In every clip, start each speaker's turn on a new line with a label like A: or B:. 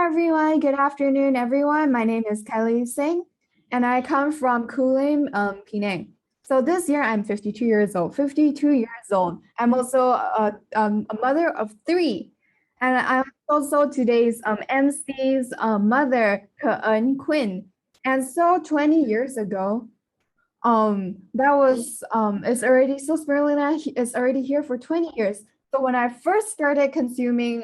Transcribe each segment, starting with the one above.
A: everyone. Good afternoon, everyone. My name is Kelly Singh, and I come from Kulim, Penang. So this year I'm 52 years old. 52 years old. I'm also a mother of three, and I'm also today's MC's mother, Keun Quinn. And so 20 years ago, that was it's already so Spirulina is already here for 20 years. So when I first started consuming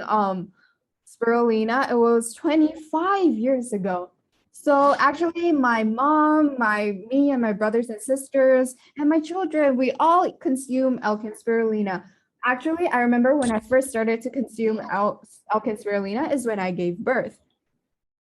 A: Spirulina, it was 25 years ago. So actually, my mom, me and my brothers and sisters, and my children, we all consume Elken Spirulina. Actually, I remember when I first started to consume Elken Spirulina is when I gave birth.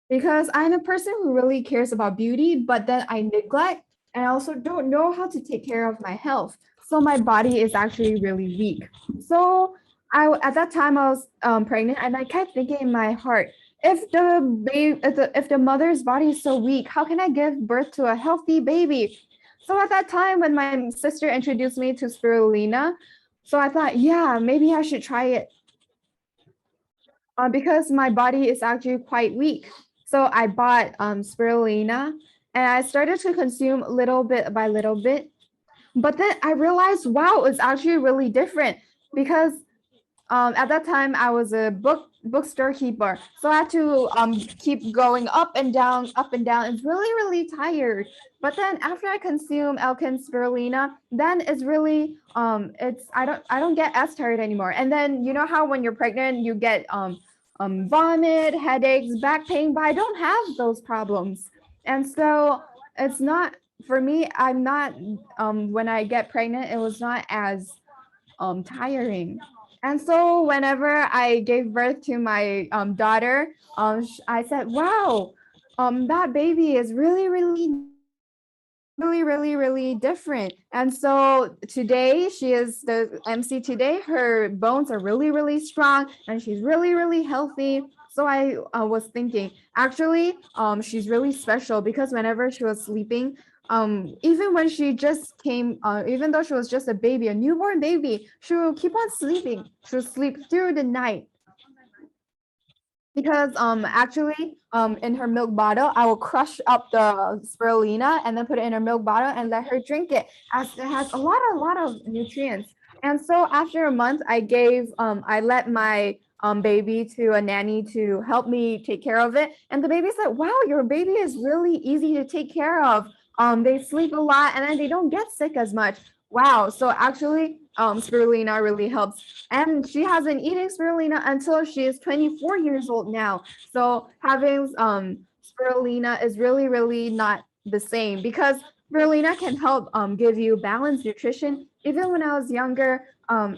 A: Because I'm a person who really cares about beauty, but then I neglect and I also don't know how to take care of my health. So my body is actually really weak. So at that time I was pregnant, and I kept thinking in my heart, if the mother's body is so weak, how can I give birth to a healthy baby? So at that time, when my sister introduced me to spirulina, so I thought, yeah, maybe I should try it because my body is actually quite weak. So I bought spirulina and I started to consume little bit by little bit. But then I realized, wow, it's actually really different because at that time I was a bookstore keeper, so I had to keep going up and down, up and down. It's really tired. But then after I consume Elkin spirulina, then it's really it's I don't get as tired anymore. And then you know how when you're pregnant you get vomit, headaches, back pain, but I don't have those problems. And so it's not for me. I'm not when I get pregnant, it was not as tiring. And so whenever I gave birth to my daughter, I said, wow, that baby is really different. And so today she is the MC today. Her bones are really strong and she's really healthy. So I was thinking, actually, she's really special because whenever she was sleeping, even when she just came, even though she was just a baby, a newborn baby, she will keep on sleeping. She'll sleep through the night because actually in her milk bottle I will crush up the spirulina and then put it in her milk bottle and let her drink it, as it has a lot of nutrients. And so after a month I let my baby to a nanny to help me take care of it, and the baby said, wow, your baby is really easy to take care of. They sleep a lot and then they don't get sick as much. Wow. So actually spirulina really helps, and she has been eating spirulina until she is 24 years old now. So having spirulina is really not the same, because spirulina can help give you balanced nutrition. Even when I was younger,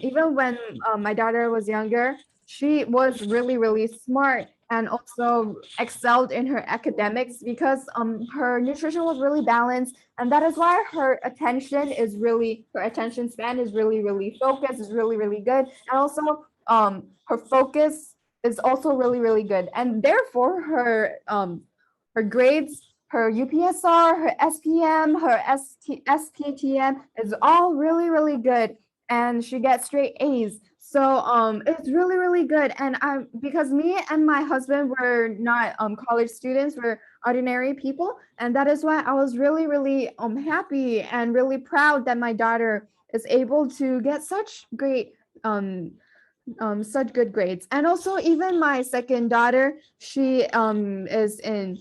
A: even when my daughter was younger, she was really smart and also excelled in her academics because her nutrition was really balanced, and that is why her attention span is really focused, is really good. And also her focus is also really good, and therefore her grades, her UPSR, her SPM, her SPTM is all really good, and she gets straight A's. So it's really good. And I, because me and my husband were not college students, we're ordinary people, and that is why I was really happy and really proud that my daughter is able to get such good grades. And also even my second daughter, she is in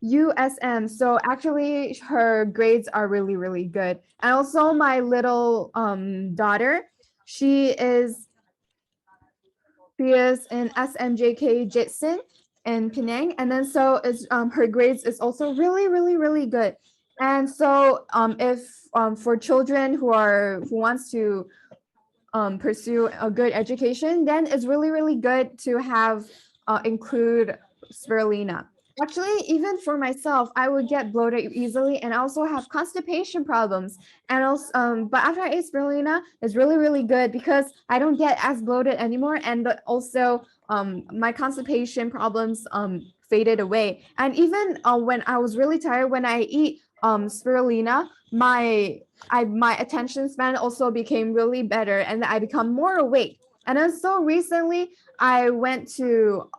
A: USM, so actually her grades are really good. And also my little daughter, she is in SMJK Jitsin in Penang, and then so is her grades is also really good. And so if for children who wants to pursue a good education, then it's really good to have include spirulina. Actually, even for myself, I would get bloated easily and also have constipation problems. And also, but after I ate spirulina, it's really good because I don't get as bloated anymore, and also my constipation problems faded away. And even when I was really tired, when I eat spirulina, my attention span also became really better, and I become more awake. And then so recently I went to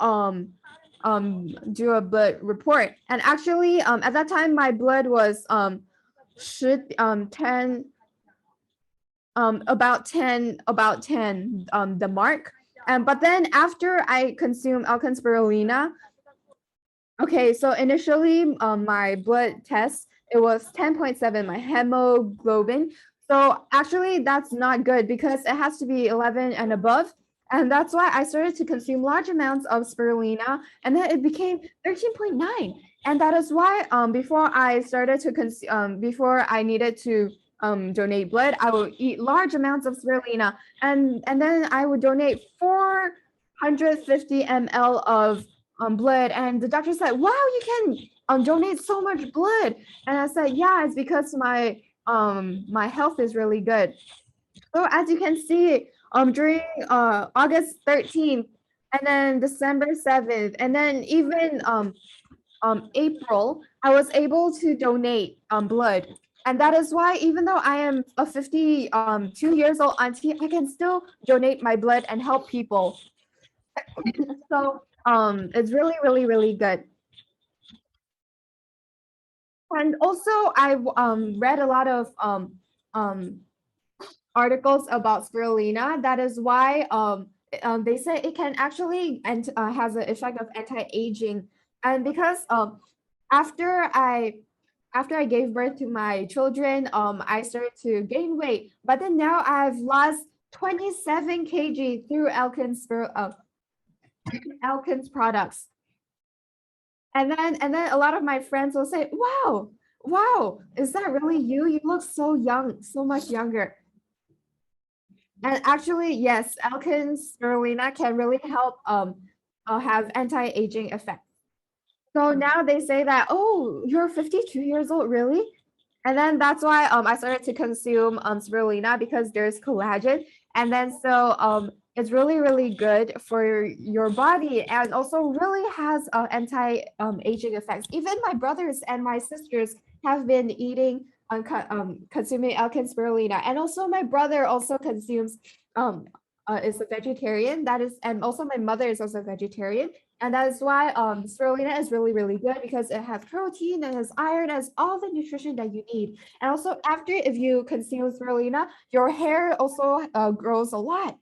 A: do a blood report. And actually at that time my blood was should 10 about 10 the mark. And but then after I consume Elken Spirulina, okay, so initially my blood test, it was 10.7, my hemoglobin. So actually that's not good because it has to be 11 and above. And that's why I started to consume large amounts of spirulina, and then it became 13.9. And that is why before I started to before I needed to donate blood, I would eat large amounts of spirulina, and then I would donate 450 ml of blood. And the doctor said, wow, you can donate so much blood. And I said, yeah, it's because my health is really good. So as you can see, during August 13th, and then December 7th, and then even April, I was able to donate blood. And that is why, even though I am a 52 years old auntie, I can still donate my blood and help people. So it's really, really, really good. And also, I read a lot of articles about spirulina. That is why they say it can actually and has an effect of anti-aging. And because after I gave birth to my children, I started to gain weight. But then now I've lost 27 kg through Elken's products. And then a lot of my friends will say, wow, is that really you? You look so young, so much younger. And actually, yes, Elken's spirulina can really help have anti-aging effects. So now they say that, oh, you're 52 years old, really? And then that's why I started to consume spirulina because there's collagen. And then so it's really, really good for your body, and also really has anti-aging effects. Even my brothers and my sisters have been eating consuming Elken spirulina. And also my brother also consumes is a vegetarian. That is, and also my mother is also vegetarian. And that is why spirulina is really, really good because it has protein, it has iron, it has all the nutrition that you need. And also after, if you consume spirulina, your hair also grows a lot.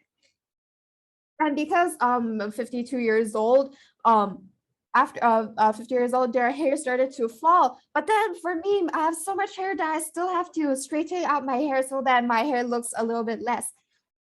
A: And because I'm 52 years old, after 50 years old, their hair started to fall. But then for me, I have so much hair that I still have to straighten out my hair so that my hair looks a little bit less.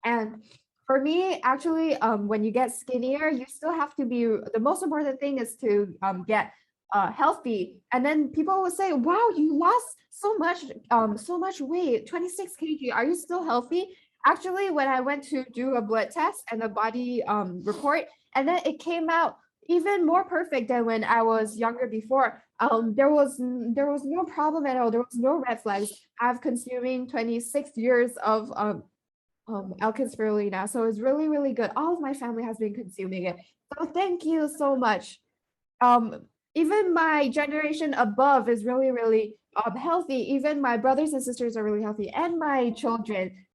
A: And for me, actually, when you get skinnier, you still have to be, the most important thing is to get healthy. And then people will say, wow, you lost so much weight, 26 kg. Are you still healthy? Actually, when I went to do a blood test and a body report, and then it came out even more perfect than when I was younger before. There was no problem at all. There was no red flags. I've consuming 26 years of Elken spirulina, so it's really, really good. All of my family has been consuming it. So thank you so much. Even my generation above is really, really healthy. Even my brothers and sisters are really healthy, and my children.